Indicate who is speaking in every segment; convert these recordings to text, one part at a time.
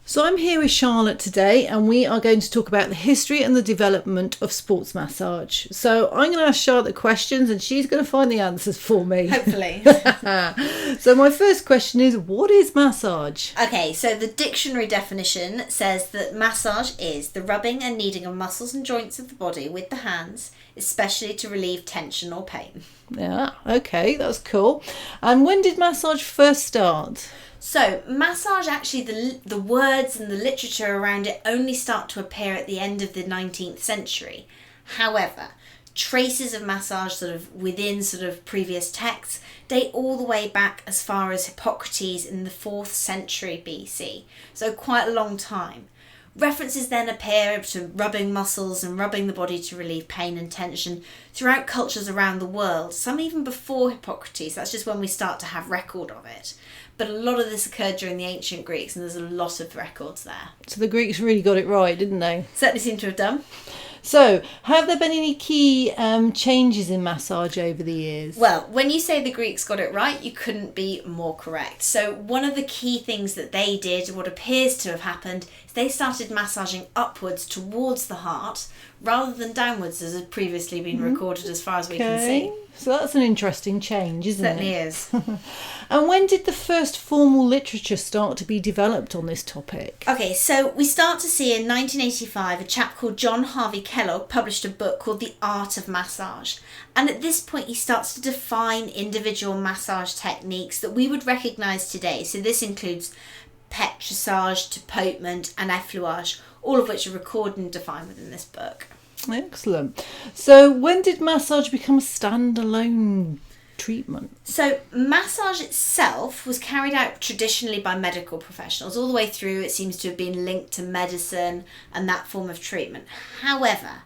Speaker 1: So I'm here with Charlotte today, and we are going to talk about the history and the development of sports massage. So I'm going to ask Charlotte questions and she's going to find the answers for me.
Speaker 2: Hopefully.
Speaker 1: So my first question is, what is massage?
Speaker 2: Okay, so the dictionary definition says that massage is the rubbing and kneading of muscles and joints of the body with the hands, especially to relieve tension or pain.
Speaker 1: Yeah, okay, that's cool. And when did massage first start?
Speaker 2: So, massage, actually, the words and the literature around it only start to appear at the end of the 19th century. However, traces of massage within previous texts date all the way back as far as Hippocrates in the 4th century BC. So quite a long time. References then appear to rubbing muscles and rubbing the body to relieve pain and tension throughout cultures around the world, some even before Hippocrates. That's just when we start to have record of it. But a lot of this occurred during the ancient Greeks, and there's a lot of records there.
Speaker 1: So the Greeks really got it right, didn't they?
Speaker 2: Certainly seem to have done.
Speaker 1: So, have there been any key changes in massage over the years?
Speaker 2: Well, when you say the Greeks got it right, you couldn't be more correct. So one of the key things that they did, what appears to have happened, is they started massaging upwards towards the heart rather than downwards, as had previously been recorded as far as we can see.
Speaker 1: So that's an interesting change, isn't
Speaker 2: Certainly
Speaker 1: it?
Speaker 2: is.
Speaker 1: And when did the first formal literature start to be developed on this topic?
Speaker 2: Okay, so we start to see in 1985 a chap called John Harvey Kellogg published a book called The Art of Massage. And at this point he starts to define individual massage techniques that we would recognise today. So this includes petrissage, tapotement and effleurage, all of which are recorded and defined within this book.
Speaker 1: Excellent. So when did massage become a standalone treatment?
Speaker 2: So massage itself was carried out traditionally by medical professionals. All the way through it seems to have been linked to medicine and that form of treatment. However,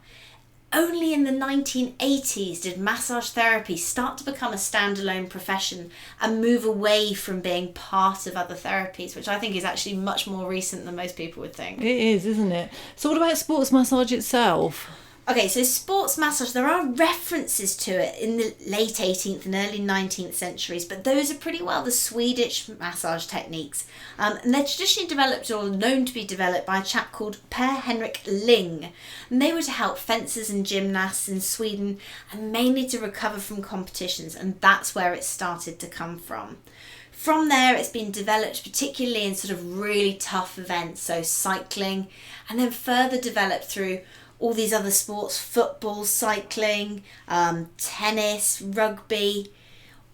Speaker 2: only in the 1980s did massage therapy start to become a standalone profession and move away from being part of other therapies, which I think is actually much more recent than most people would think.
Speaker 1: It is, isn't it? So what about sports massage itself?
Speaker 2: Okay, so sports massage, there are references to it in the late 18th and early 19th centuries, but those are pretty well the Swedish massage techniques. And they're traditionally developed or known to be developed by a chap called Per Henrik Ling. And they were to help fencers and gymnasts in Sweden and mainly to recover from competitions, and that's where it started to come from. From there, it's been developed particularly in really tough events, so cycling, and then further developed through all these other sports, football, cycling, tennis, rugby.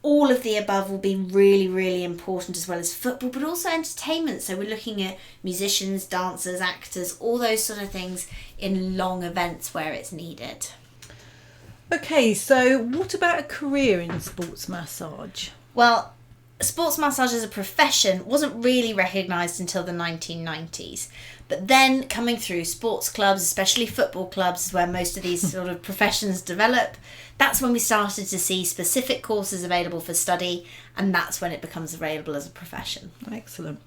Speaker 2: All of the above will be really, really important, as well as football, but also entertainment. So we're looking at musicians, dancers, actors, all those sort of things in long events where it's needed.
Speaker 1: Okay, so what about a career in sports massage?
Speaker 2: Well, sports massage as a profession wasn't really recognised until the 1990s. But then coming through sports clubs, especially football clubs, is where most of these sort of professions develop. That's when we started to see specific courses available for study, and that's when it becomes available as a profession.
Speaker 1: Excellent.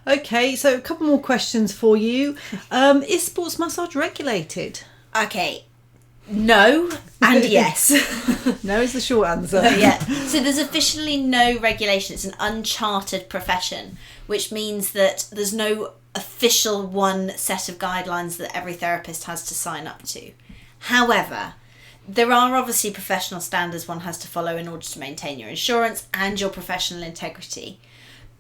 Speaker 1: Okay, so a couple more questions for you. Is sports massage regulated?
Speaker 2: Okay, no and yes.
Speaker 1: No is the short answer.
Speaker 2: Yeah. So there's officially no regulation. It's an uncharted profession, which means that there's no official one set of guidelines that every therapist has to sign up to. However, there are obviously professional standards one has to follow in order to maintain your insurance and your professional integrity.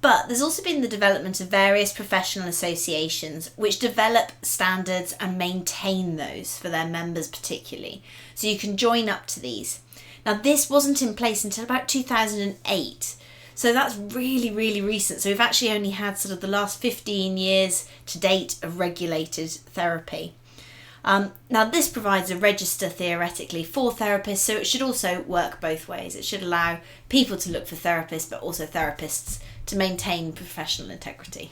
Speaker 2: But there's also been the development of various professional associations which develop standards and maintain those for their members particularly. So you can join up to these. Now this wasn't in place until about 2008. So that's really, really recent. So we've actually only had the last 15 years to date of regulated therapy. Now this provides a register theoretically for therapists, so it should also work both ways. It should allow people to look for therapists, but also therapists to maintain professional integrity.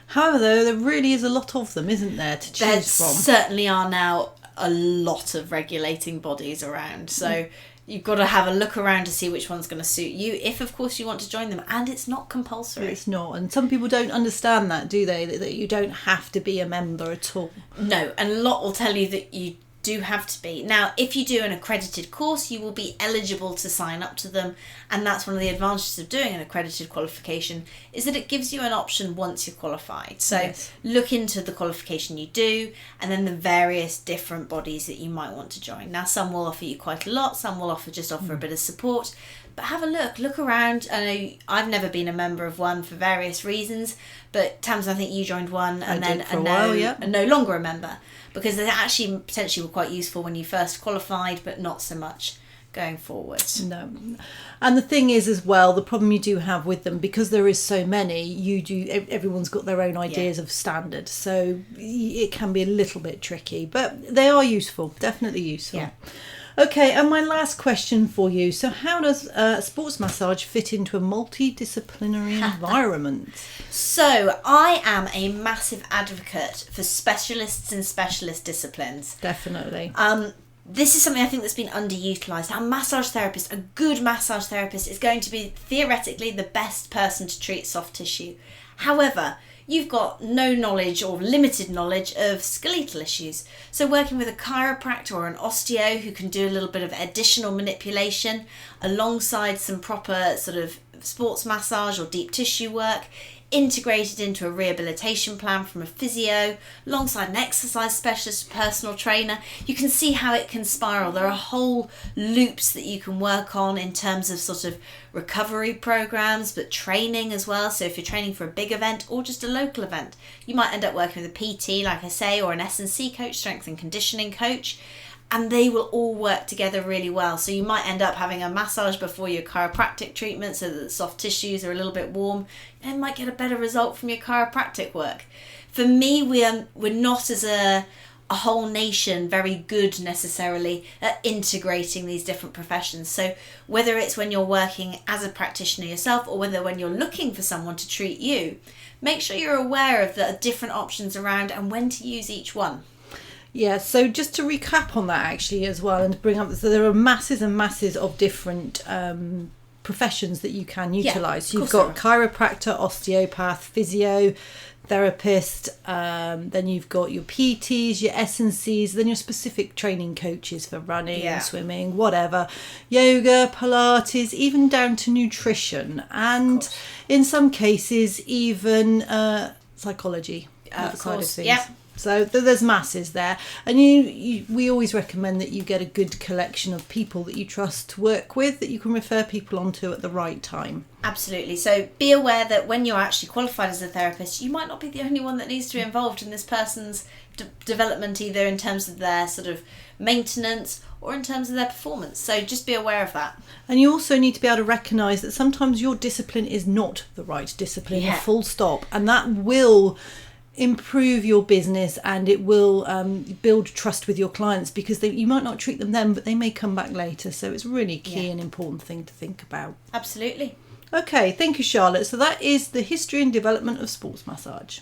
Speaker 1: However, though, there really is a lot of them, isn't there, to choose from?
Speaker 2: There certainly are now a lot of regulating bodies around. So you've got to have a look around to see which one's going to suit you, if of course you want to join them, and it's not compulsory.
Speaker 1: It's not, and some people don't understand that, do they? That you don't have to be a member at all.
Speaker 2: No, and a lot will tell you that you do have to be. Now, if you do an accredited course, you will be eligible to sign up to them, and that's one of the advantages of doing an accredited qualification, is that it gives you an option once you're qualified. So
Speaker 1: Yes.
Speaker 2: look into the qualification you do, and then the various different bodies that you might want to join. Now, some will offer you quite a lot, some will offer a bit of support, but have a look around. I know I've never been a member of one for various reasons, but Tamsin, I think you joined one and
Speaker 1: I
Speaker 2: then
Speaker 1: did for a while, yeah.
Speaker 2: are no longer a member, because they actually potentially were quite useful when you first qualified, but not so much going forward.
Speaker 1: No. And the thing is as well, the problem you do have with them, because there is so many, everyone's got their own ideas of standard, so it can be a little bit tricky, but they are useful, definitely useful.
Speaker 2: Yeah.
Speaker 1: Okay, and my last question for you. So how does sports massage fit into a multidisciplinary environment?
Speaker 2: So I am a massive advocate for specialists in specialist disciplines.
Speaker 1: Definitely.
Speaker 2: This is something I think that's been underutilised. A good massage therapist is going to be theoretically the best person to treat soft tissue. However, you've got no knowledge or limited knowledge of skeletal issues. So working with a chiropractor or an osteo who can do a little bit of additional manipulation alongside some proper sort of sports massage or deep tissue work, integrated into a rehabilitation plan from a physio, alongside an exercise specialist, personal trainer, you can see how it can spiral. There are whole loops that you can work on in terms of sort of recovery programs, but training as well. So if you're training for a big event or just a local event, you might end up working with a PT, like I say, or an S&C coach, strength and conditioning coach, and they will all work together really well. So you might end up having a massage before your chiropractic treatment so that the soft tissues are a little bit warm, and might get a better result from your chiropractic work. For me, we're not as a whole nation very good necessarily at integrating these different professions. So whether it's when you're working as a practitioner yourself or whether when you're looking for someone to treat you, make sure you're aware of the different options around and when to use each one.
Speaker 1: Yeah, so just to recap on that actually as well, and to bring up, so there are masses and masses of different professions that you can utilise. You've got chiropractor, osteopath, physio, therapist, then you've got your PTs, your S&Cs, then your specific training coaches for running, swimming, whatever, yoga, Pilates, even down to nutrition, and in some cases even psychology, other side of things.
Speaker 2: Yeah.
Speaker 1: So there's masses there, and we always recommend that you get a good collection of people that you trust to work with, that you can refer people onto at the right time.
Speaker 2: Absolutely. So be aware that when you're actually qualified as a therapist, you might not be the only one that needs to be involved in this person's development, either in terms of their sort of maintenance or in terms of their performance. So just be aware of that.
Speaker 1: And you also need to be able to recognise that sometimes your discipline is not the right discipline, full stop, and that will improve your business, and it will build trust with your clients, because you might not treat them then, but they may come back later. So it's really key and important thing to think about.
Speaker 2: Absolutely.
Speaker 1: Okay, thank you, Charlotte. So that is the history and development of sports massage.